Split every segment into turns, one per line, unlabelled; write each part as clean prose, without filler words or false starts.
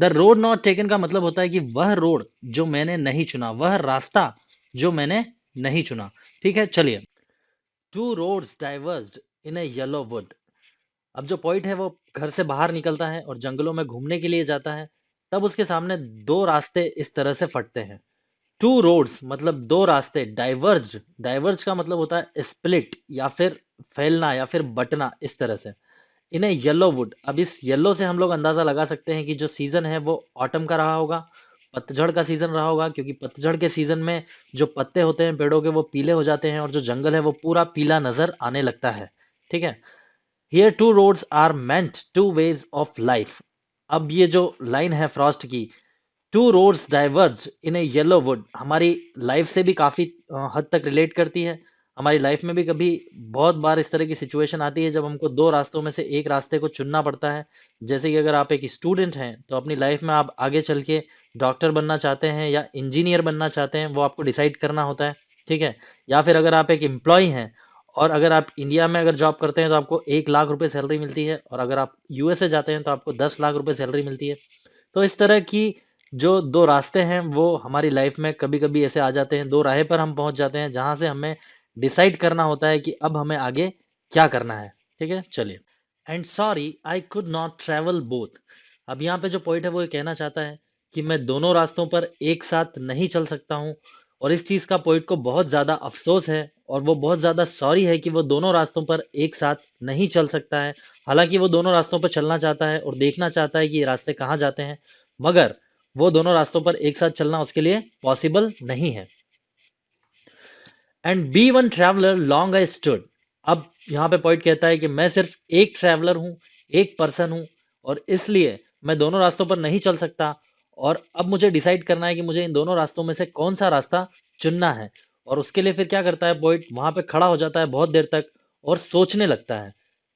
The road not taken का मतलब होता है कि वह रोड जो मैंने नहीं चुना, वह रास्ता जो मैंने नहीं चुना। ठीक है, चलिए। Two roads divorced in a yellow would. अब जो पॉइंट है वो घर से बाहर निकलता है और जंगलों में घूमने के लिए जाता है। तब उसके सामने दो रास्ते इस तरह से फटते हैं। टू रोड्स मतलब दो रास्ते, डाइवर्ज्ड, डाइवर्ज का मतलब होता है स्प्लिट या फिर फैलना या फिर बटना, इस तरह से। इन्हें येलो वुड, अब इस येलो से हम लोग अंदाजा लगा सकते हैं कि जो सीजन है वो ऑटम का रहा होगा, पतझड़ का सीजन रहा होगा, क्योंकि पतझड़ के सीजन में जो पत्ते होते हैं पेड़ों के वो पीले हो जाते हैं और जो जंगल है वो पूरा पीला नजर आने लगता है। ठीक है। Here two roads are meant two ways of life. अब ये जो लाइन है फ्रॉस्ट की, two roads diverged in a yellow wood, हमारी लाइफ से भी काफी हद तक रिलेट करती है। हमारी लाइफ में भी कभी बहुत बार इस तरह की सिचुएशन आती है जब हमको दो रास्तों में से एक रास्ते को चुनना पड़ता है। जैसे कि अगर आप एक स्टूडेंट हैं तो अपनी लाइफ में आप आगे चल के डॉक्टर बनना चाहते हैं या इंजीनियर बनना चाहते हैं, वो आपको डिसाइड करना होता है। ठीक है। या फिर अगर आप एक एम्प्लॉय हैं और अगर आप इंडिया में अगर जॉब करते हैं तो आपको 1 लाख रुपए सैलरी मिलती है, और अगर आप यूएसए जाते हैं तो आपको 10 लाख रुपए सैलरी मिलती है। तो इस तरह की जो दो रास्ते हैं वो हमारी लाइफ में कभी कभी ऐसे आ जाते हैं, दो राहें पर हम पहुंच जाते हैं जहां से हमें डिसाइड करना होता है कि अब हमें आगे क्या करना है। ठीक है, चलिए। And sorry I could not travel both. अब यहाँ पे जो पॉइंट है वो ये कहना चाहता है कि मैं दोनों रास्तों पर एक साथ नहीं चल सकता हूँ, और इस चीज का पॉइंट को बहुत ज्यादा अफसोस है और वो बहुत ज्यादा सॉरी है कि वो दोनों रास्तों पर एक साथ नहीं चल सकता है। हालांकि वो दोनों रास्तों पर चलना चाहता है और देखना चाहता है कि ये रास्ते कहाँ जाते हैं, मगर वो दोनों रास्तों पर एक साथ चलना उसके लिए पॉसिबल नहीं है। And be one traveller long I stood. अब यहाँ पे पॉइंट कहता है कि मैं सिर्फ एक ट्रैवलर हूँ, एक पर्सन हूँ, और इसलिए मैं दोनों रास्तों पर नहीं चल सकता। और अब मुझे डिसाइड करना है कि मुझे इन दोनों रास्तों में से कौन सा रास्ता चुनना है। और उसके लिए फिर क्या करता है पॉइंट, वहां पे खड़ा हो जाता है बहुत देर तक और सोचने लगता है।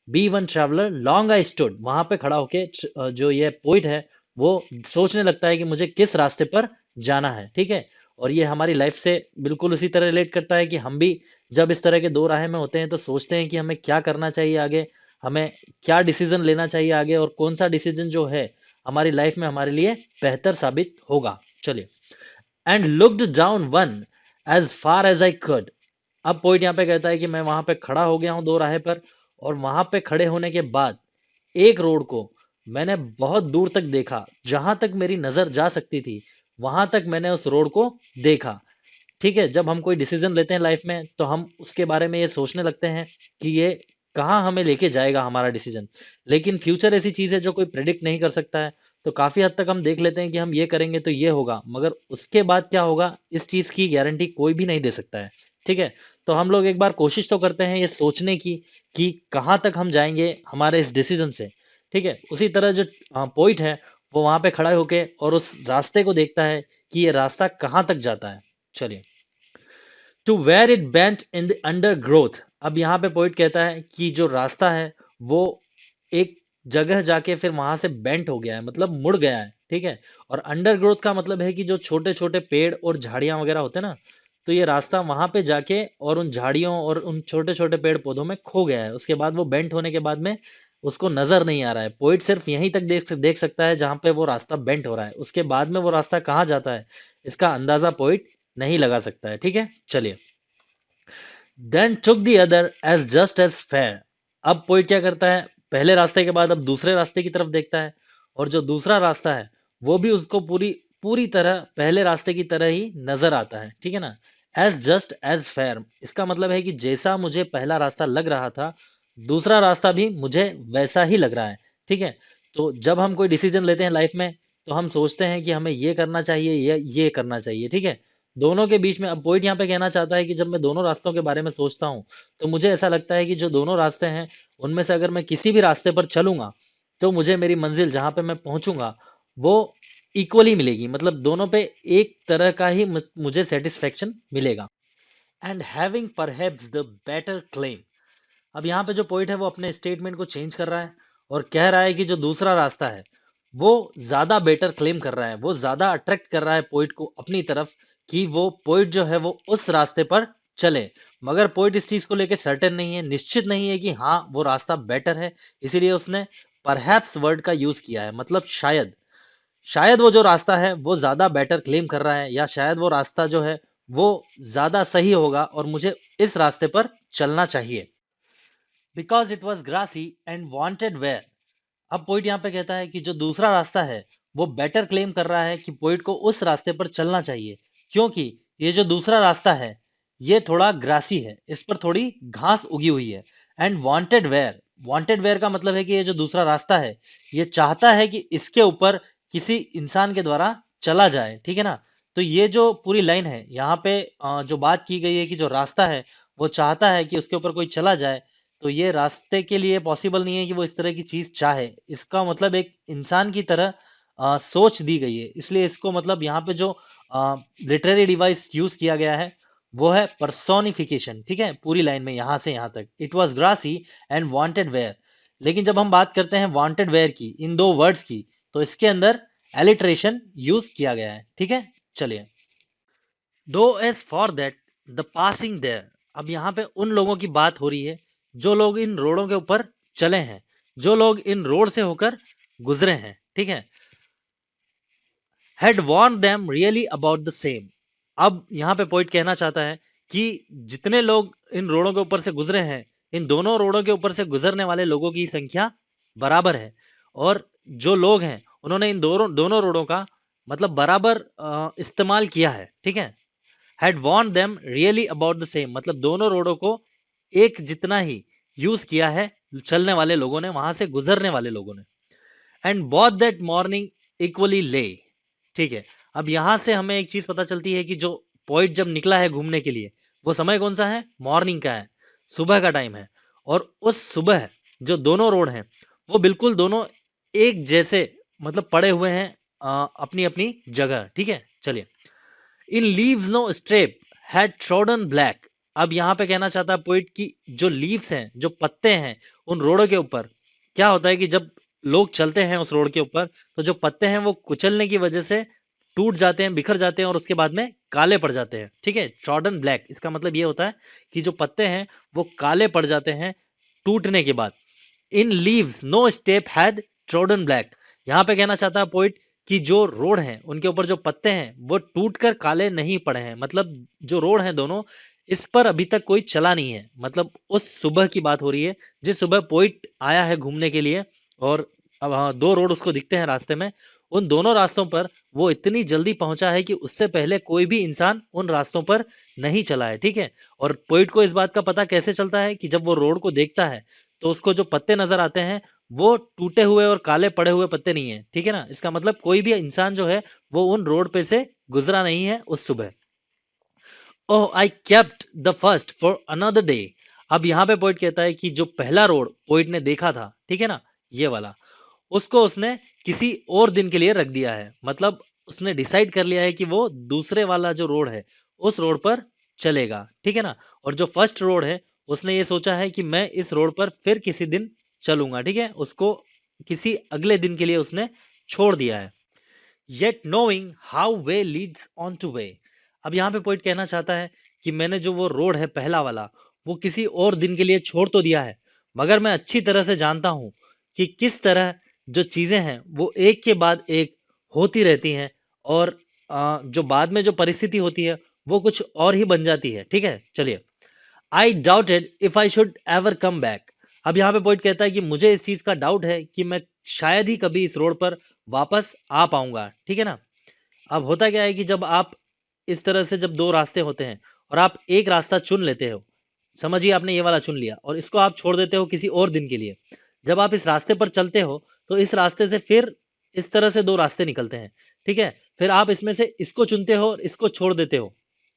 Be one traveller long I stood, वहां पे खड़ा होके जो ये पोइट है वो सोचने लगता है कि मुझे किस रास्ते पर जाना है। ठीक है। और ये हमारी लाइफ से बिल्कुल उसी तरह रिलेट करता है कि हम भी जब इस तरह के दो राहें में होते हैं तो सोचते हैं कि हमें क्या करना चाहिए आगे, हमें क्या डिसीजन लेना चाहिए आगे, और कौन सा डिसीजन जो है हमारी लाइफ में हमारे लिए बेहतर साबित होगा। चलिए। And looked down one as far as I could. अब पॉइंट यहाँ पे कहता है कि मैं वहां पे खड़ा हो गया हूँ दो राहे पर, और वहां पे खड़े होने के बाद एक रोड को मैंने बहुत दूर तक देखा, जहां तक मेरी नजर जा सकती थी वहां तक मैंने उस रोड को देखा। ठीक है। जब हम कोई डिसीजन लेते हैं लाइफ में तो हम उसके बारे में ये सोचने लगते हैं कि ये कहाँ हमें लेके जाएगा हमारा डिसीजन। लेकिन फ्यूचर ऐसी चीज है जो कोई प्रेडिक्ट नहीं कर सकता है। तो काफी हद तक हम देख लेते हैं कि हम ये करेंगे तो ये होगा, मगर उसके बाद क्या होगा इस चीज की गारंटी कोई भी नहीं दे सकता है। ठीक है। तो हम लोग एक बार कोशिश तो करते हैं ये सोचने की कि कहाँ तक हम जाएंगे हमारे इस डिसीजन से। ठीक है। उसी तरह जो पॉइंट है वो वहां पे खड़ा होके और उस रास्ते को देखता है कि ये रास्ता कहाँ तक जाता है। चलिए। To where it bent in the undergrowth. अब यहाँ पे पॉइंट कहता है कि जो रास्ता है वो एक जगह जाके फिर वहां से बेंट हो गया है, मतलब मुड़ गया है। ठीक है। और अंडर ग्रोथ का मतलब है कि जो छोटे छोटे पेड़ और झाड़ियां वगैरह होते हैं ना, तो ये रास्ता वहां पे जाके और उन झाड़ियों और उन छोटे छोटे पेड़ पौधों में खो गया है। उसके बाद वो बेंट होने के बाद में उसको नजर नहीं आ रहा है। पोइट सिर्फ यहीं तक देख सकता है जहां पे वो रास्ता बेंट हो रहा है। उसके बाद में वो रास्ता कहाँ जाता है इसका अंदाजा पोइट नहीं लगा सकता है। ठीक है, चलिए। Then took the other as just as fair. अब पोइट क्या करता है, पहले रास्ते के बाद अब दूसरे रास्ते की तरफ देखता है, और जो दूसरा रास्ता है वो भी उसको पूरी पूरी तरह पहले रास्ते की तरह ही नजर आता है। ठीक है ना। एज जस्ट एज फेयर, इसका मतलब है कि जैसा मुझे पहला रास्ता लग रहा था दूसरा रास्ता भी मुझे वैसा ही लग रहा है। ठीक है। तो जब हम कोई डिसीजन लेते हैं लाइफ में तो हम सोचते हैं कि हमें ये करना चाहिए, ये करना चाहिए। ठीक है। दोनों के बीच में अब पॉइंट यहाँ पे कहना चाहता है कि जब मैं दोनों रास्तों के बारे में सोचता हूँ तो मुझे ऐसा लगता है कि जो दोनों रास्ते हैं उनमें से अगर मैं किसी भी रास्ते पर चलूंगा तो मुझे मेरी मंजिल जहां पे मैं पहुंचूंगा वो इक्वली मिलेगी, मतलब दोनों पे एक तरह का ही मुझे सेटिस्फेक्शन मिलेगा। And having perhaps the better claim. अब यहाँ पे जो पॉइंट है वो अपने स्टेटमेंट को चेंज कर रहा है और कह रहा है कि जो दूसरा रास्ता है वो ज्यादा बेटर क्लेम कर रहा है, वो ज्यादा अट्रैक्ट कर रहा है पोइट को अपनी तरफ, कि वो पोइट जो है वो उस रास्ते पर चले। मगर पोइट इस चीज को लेके सर्टेन नहीं है, निश्चित नहीं है कि हाँ वो रास्ता बेटर है, इसीलिए उसने परहैप्स वर्ड का यूज किया है, मतलब शायद। शायद वो जो रास्ता है वो ज्यादा बेटर क्लेम कर रहा है, या शायद वो रास्ता जो है वो ज्यादा सही होगा और मुझे इस रास्ते पर चलना चाहिए। Because it was grassy and wanted wear. अब पोइट यहाँ पे कहता है कि जो दूसरा रास्ता है वो बेटर क्लेम कर रहा है कि पोइट को उस रास्ते पर चलना चाहिए, क्योंकि ये जो दूसरा रास्ता है ये थोड़ा ग्रासी है, इस पर थोड़ी घास उगी हुई है। एंड वांटेड वेयर का मतलब है कि ये जो दूसरा रास्ता है ये चाहता है कि इसके ऊपर किसी इंसान के द्वारा चला जाए, ठीक है ना। तो ये जो पूरी लाइन है यहाँ पे जो बात की गई है कि जो रास्ता है वो चाहता है कि उसके ऊपर कोई चला जाए, तो ये रास्ते के लिए पॉसिबल नहीं है कि वो इस तरह की चीज चाहे। इसका मतलब एक इंसान की तरह सोच दी गई है, इसलिए इसको मतलब यहाँ पे जो लिटरेरी डिवाइस यूज किया गया है वो है पर्सोनिफिकेशन, ठीक है, पूरी लाइन में यहाँ से यहाँ तक। It was grassy and wanted wear. लेकिन जब हम बात करते हैं वांटेड वेयर की, इन दो वर्ड्स की, तो इसके अंदर एलिट्रेशन यूज किया गया है, ठीक है। चलिए, though as for that the passing there. अब यहाँ पे उन लोगों की बात हो रही है जो लोग इन रोडों के ऊपर चले हैं, जो लोग इन रोड से होकर गुजरे हैं, ठीक है। Had worn them really about the same. अब यहाँ पे पॉइंट कहना चाहता है कि जितने लोग इन रोडों के ऊपर से गुजरे हैं, इन दोनों रोडों के ऊपर से गुजरने वाले लोगों की संख्या बराबर है, और जो लोग हैं उन्होंने इन दोनों दोनों रोडों का मतलब बराबर इस्तेमाल किया है, ठीक है। Had worn them really about the same मतलब दोनों रोडों को एक जितना ही यूज किया है चलने वाले लोगों ने, वहां से गुजरने वाले लोगों ने। And both that morning equally ले, ठीक है। अब यहां से हमें एक चीज पता चलती है कि जो पॉइंट जब निकला है घूमने के लिए वो समय कौन सा है, मॉर्निंग का है, सुबह का टाइम है। और उस सुबह जो दोनों रोड हैं वो बिल्कुल दोनों एक जैसे मतलब पड़े हुए हैं अपनी अपनी जगह, ठीक है। चलिए, in leaves no step had trodden black. अब यहाँ पे कहना चाहता है पोइट कि जो लीव्स हैं, जो पत्ते हैं उन रोडों के ऊपर, क्या होता है कि जब लोग चलते हैं उस रोड के ऊपर तो जो पत्ते हैं वो कुचलने की वजह से टूट जाते हैं, बिखर जाते हैं और उसके बाद में काले पड़ जाते हैं, ठीक है। ट्रोडन ब्लैक इसका मतलब ये होता है कि जो पत्ते हैं वो काले पड़ जाते हैं टूटने के बाद। In leaves no step had trodden black. यहाँ पे कहना चाहता है पोइट कि जो रोड है उनके ऊपर जो पत्ते हैं वो टूट कर काले नहीं पड़े हैं, मतलब जो रोड है दोनों, इस पर अभी तक कोई चला नहीं है। मतलब उस सुबह की बात हो रही है जिस सुबह पोइट आया है घूमने के लिए, और अब हाँ दो रोड उसको दिखते हैं रास्ते में, उन दोनों रास्तों पर वो इतनी जल्दी पहुंचा है कि उससे पहले कोई भी इंसान उन रास्तों पर नहीं चला है, ठीक है। और पोइट को इस बात का पता कैसे चलता है कि जब वो रोड को देखता है तो उसको जो पत्ते नजर आते हैं वो टूटे हुए और काले पड़े हुए पत्ते नहीं है, ठीक है ना। इसका मतलब कोई भी इंसान जो है वो उन रोड पे से गुजरा नहीं है उस सुबह। Oh I kept the first for another day. अब यहाँ पे पोइट कहता है कि जो पहला रोड पोइट ने देखा था, ठीक है ना, ये वाला, उसको उसने किसी और दिन के लिए रख दिया है। मतलब उसने डिसाइड कर लिया है कि वो दूसरे वाला जो रोड है उस रोड पर चलेगा, ठीक है ना। और जो फर्स्ट रोड है उसने ये सोचा है कि मैं इस रोड पर फिर किसी दिन चलूंगा, ठीक है, उसको किसी अगले दिन के लिए उसने छोड़ दिया है। Yet knowing how way Leeds on two way. अब यहाँ पे पॉइंट कहना चाहता है कि मैंने जो वो रोड है पहला वाला वो किसी और दिन के लिए छोड़ तो दिया है, मगर मैं अच्छी तरह से जानता हूँ कि किस तरह जो चीजें हैं वो एक के बाद एक होती रहती हैं, और जो बाद में जो परिस्थिति होती है वो कुछ और ही बन जाती है, ठीक है। चलिए, आई doubted if I should ever come back. अब यहाँ पे पॉइंट कहता है कि मुझे इस चीज का डाउट है कि मैं शायद ही कभी इस रोड पर वापस आ पाऊंगा, ठीक है ना। अब होता क्या है कि जब आप इस तरह से जब दो रास्ते होते हैं और आप एक रास्ता चुन लेते हो, समझिए आपने ये वाला चुन लिया और इसको आप छोड़ देते हो किसी और दिन के लिए, जब आप इस रास्ते पर चलते हो तो इस रास्ते से फिर इस तरह से दो रास्ते निकलते हैं, ठीक है। फिर आप इसमें से इसको चुनते हो और इसको छोड़ देते हो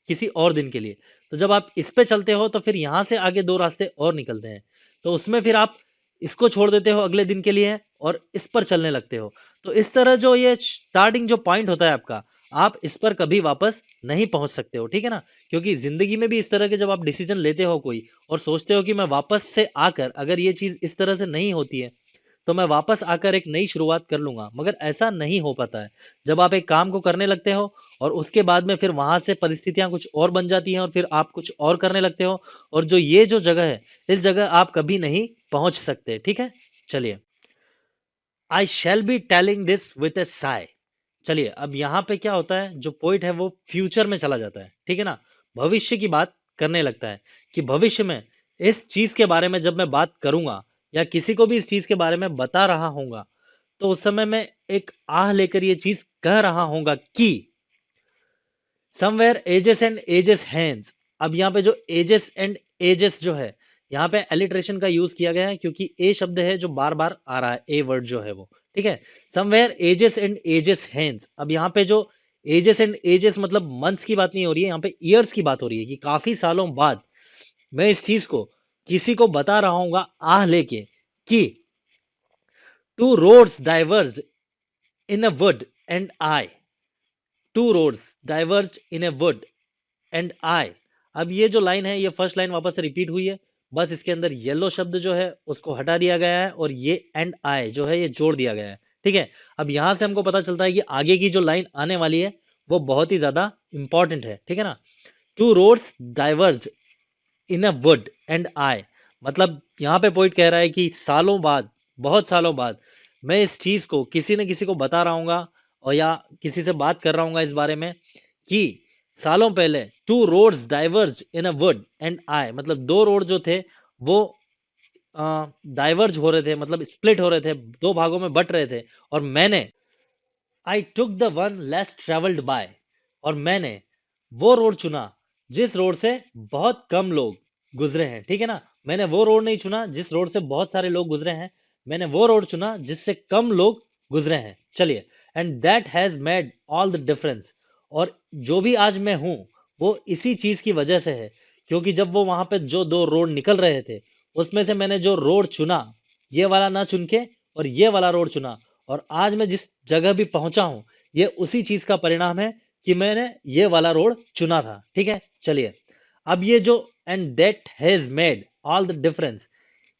किसी और दिन के लिए। तो जब आप इस पे चलते हो तो फिर यहाँ से आगे दो रास्ते और निकलते हैं, तो उसमें फिर आप इसको छोड़ देते हो अगले दिन के लिए और इस पर चलने लगते हो। तो इस तरह जो ये स्टार्टिंग जो पॉइंट होता है आपका, आप इस पर कभी वापस नहीं पहुंच सकते हो, ठीक है ना। क्योंकि जिंदगी में भी इस तरह के जब आप डिसीजन लेते हो कोई और सोचते हो कि मैं वापस से आकर अगर ये चीज इस तरह से नहीं होती है तो मैं वापस आकर एक नई शुरुआत कर लूंगा, मगर ऐसा नहीं हो पाता है। जब आप एक काम को करने लगते हो और उसके बाद में फिर वहां से परिस्थितियां कुछ और बन जाती हैं और फिर आप कुछ और करने लगते हो, और जो ये जो जगह है इस जगह आप कभी नहीं पहुंच सकते, ठीक है। चलिए, I shall be telling this with a sigh. चलिए, अब यहाँ पे क्या होता है, जो पोइट है वो फ्यूचर में चला जाता है, ठीक है ना, भविष्य की बात करने लगता है कि भविष्य में इस चीज के बारे में जब मैं बात करूंगा या किसी को भी इस चीज के बारे में बता रहा होऊंगा, तो उस समय मैं एक आह लेकर ये चीज कह रहा होऊंगा कि somewhere ages and ages hence. अब यहाँ पे जो एजेस एंड एजेस जो है, यहाँ पे एलिट्रेशन का यूज किया गया है क्योंकि ए शब्द है जो बार बार आ रहा है, ए वर्ड जो है वो, ठीक है। Somewhere ages and ages hence, अब यहाँ पे जो एजेस एंड एजेस मतलब मंथ्स की बात नहीं हो रही है, यहाँ पे ईयर्स की बात हो रही है कि काफी सालों बाद मैं इस चीज को किसी को बता रहा हूँ आह लेके कि two roads diverged in a wood and I, two roads diverged in a wood and I. अब ये जो लाइन है ये फर्स्ट लाइन वापस से रिपीट हुई है, बस इसके अंदर येलो शब्द जो है उसको हटा दिया गया है और ये एंड आई जो है ये जोड़ दिया गया है, ठीक है। अब यहां से हमको पता चलता है कि आगे की जो लाइन आने वाली है वो बहुत ही ज्यादा इंपॉर्टेंट है, ठीक है ना। Two roads diverged in a wood and I, मतलब यहाँ पे पॉइंट कह रहा है कि सालों बाद, बहुत सालों बाद मैं इस चीज को किसी न किसी को बता रहा हूँ और या किसी से बात कर रहा हूँ इस बारे में कि सालों पहले two roads diverged in a wood and I, मतलब दो रोड जो थे वो डाइवर्ज हो रहे थे, मतलब स्प्लिट हो रहे थे, दो भागों में बट रहे थे, और मैंने I took the one less traveled by, और मैंने वो रोड चुना जिस रोड से बहुत कम लोग गुजरे हैं, ठीक है ना। मैंने वो रोड नहीं चुना जिस रोड से बहुत सारे लोग गुजरे हैं, मैंने वो रोड चुना जिससे कम लोग गुजरे हैं। चलिए, and that has made all the difference, और जो भी आज मैं हूं वो इसी चीज की वजह से है, क्योंकि जब वो वहां पे जो दो रोड निकल रहे थे उसमें से मैंने जो रोड चुना, ये वाला ना चुन के और ये वाला रोड चुना, और आज मैं जिस जगह भी पहुंचा हूं ये उसी चीज का परिणाम है कि मैंने ये वाला रोड चुना था, ठीक है। चलिए, अब ये जो and that has made all the difference,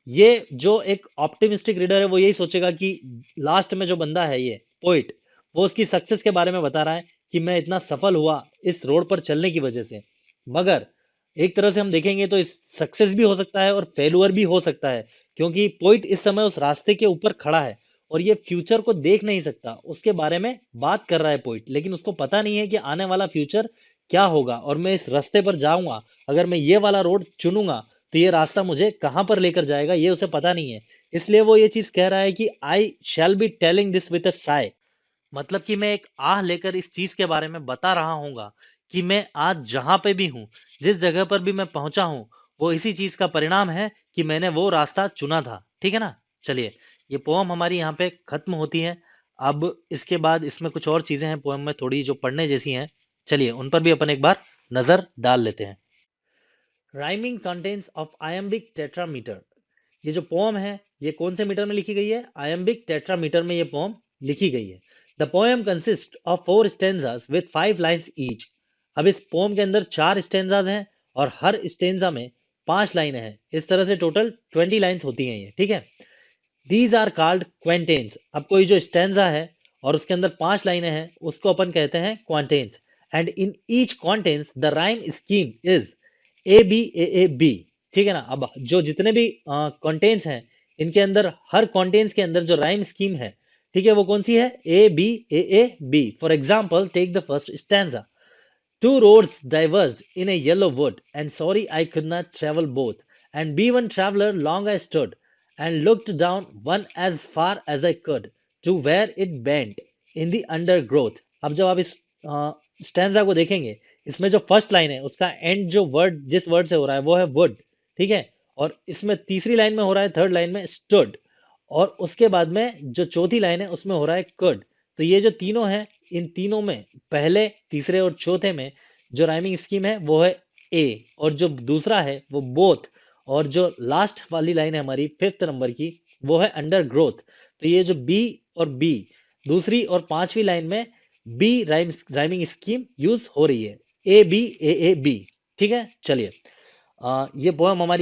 ये जो एक ऑप्टिमिस्टिक रीडर है वो यही सोचेगा कि लास्ट में जो बंदा है ये पोइट, वो उसकी सक्सेस के बारे में बता रहा है कि मैं इतना सफल हुआ इस रोड पर चलने की वजह से। मगर एक तरह से हम देखेंगे तो इस सक्सेस भी हो सकता है और फेलुअर भी हो सकता है, क्योंकि पोइट इस समय उस रास्ते के ऊपर खड़ा है और ये फ्यूचर को देख नहीं सकता, उसके बारे में बात कर रहा है पोइट, लेकिन उसको पता नहीं है कि आने वाला फ्यूचर क्या होगा और मैं इस रास्ते पर जाऊंगा, अगर मैं ये वाला रोड चुनूंगा तो ये रास्ता मुझे कहां पर लेकर जाएगा ये उसे पता नहीं है। इसलिए वो ये चीज कह रहा है कि I shall be telling this with a sigh, मतलब कि मैं एक आह लेकर इस चीज के बारे में बता रहा हूँगा कि मैं आज जहां पे भी हूँ, जिस जगह पर भी मैं पहुंचा हूँ, वो इसी चीज का परिणाम है कि मैंने वो रास्ता चुना था, ठीक है ना। चलिए, ये पोम हमारी यहाँ पे खत्म होती है। अब इसके बाद इसमें कुछ और चीजें हैं पोएम में थोड़ी जो पढ़ने जैसी हैं, चलिए उन पर भी अपन एक बार नजर डाल लेते हैं। Rhyming contents of iambic tetrameter, ये जो पोम है ये कौन से मीटर में लिखी गई है, आयम्बिक टेट्रामीटर में ये पोम लिखी गई है। The poem consist of 4 with 5 lines each. अब इस पोम के अंदर 4 हैं और हर स्टेंजा में 5 लाइनें हैं, इस तरह से टोटल 20 लाइन्स होती हैं ये, ठीक है। These are called quatrains. अब कोई जो स्टेंजा है और उसके अंदर 5 लाइनें हैं उसको अपन कहते हैं quatrains, and in each quatrains the rhyme scheme is A B A B, ठीक है ना। अब जो जितने भी कंटेंट्स हैं इनके अंदर हर कंटेंट्स के अंदर जो राइम स्कीम है, ठीक है, वो कौन सी है, A B. For example take the first stanza, two roads diverged in a yellow wood, and sorry I could not travel both. And be one traveler long I stood, and looked down one as far as I could, to where it bent in the undergrowth. अब जब आप इस stanza को देखेंगे, इसमें जो first line है उसका एंड जो वर्ड जिस वर्ड से हो रहा है वो है वुड, ठीक है। और इसमें तीसरी लाइन में हो रहा है, थर्ड लाइन में स्टूड, और उसके बाद में जो चौथी लाइन है उसमें हो रहा है कुड। तो ये जो तीनों हैं, इन तीनों में पहले, तीसरे और चौथे में जो राइमिंग स्कीम है वो है ए, और जो दूसरा है वो बोथ, और जो लास्ट वाली लाइन है हमारी 5th नंबर की वो है अंडर ग्रोथ। तो ये जो बी और बी, दूसरी और पांचवी लाइन में बी राइमिंग स्कीम यूज हो रही है, ए बी ए बी, ठीक है। चलिए, ये पोएम हमारी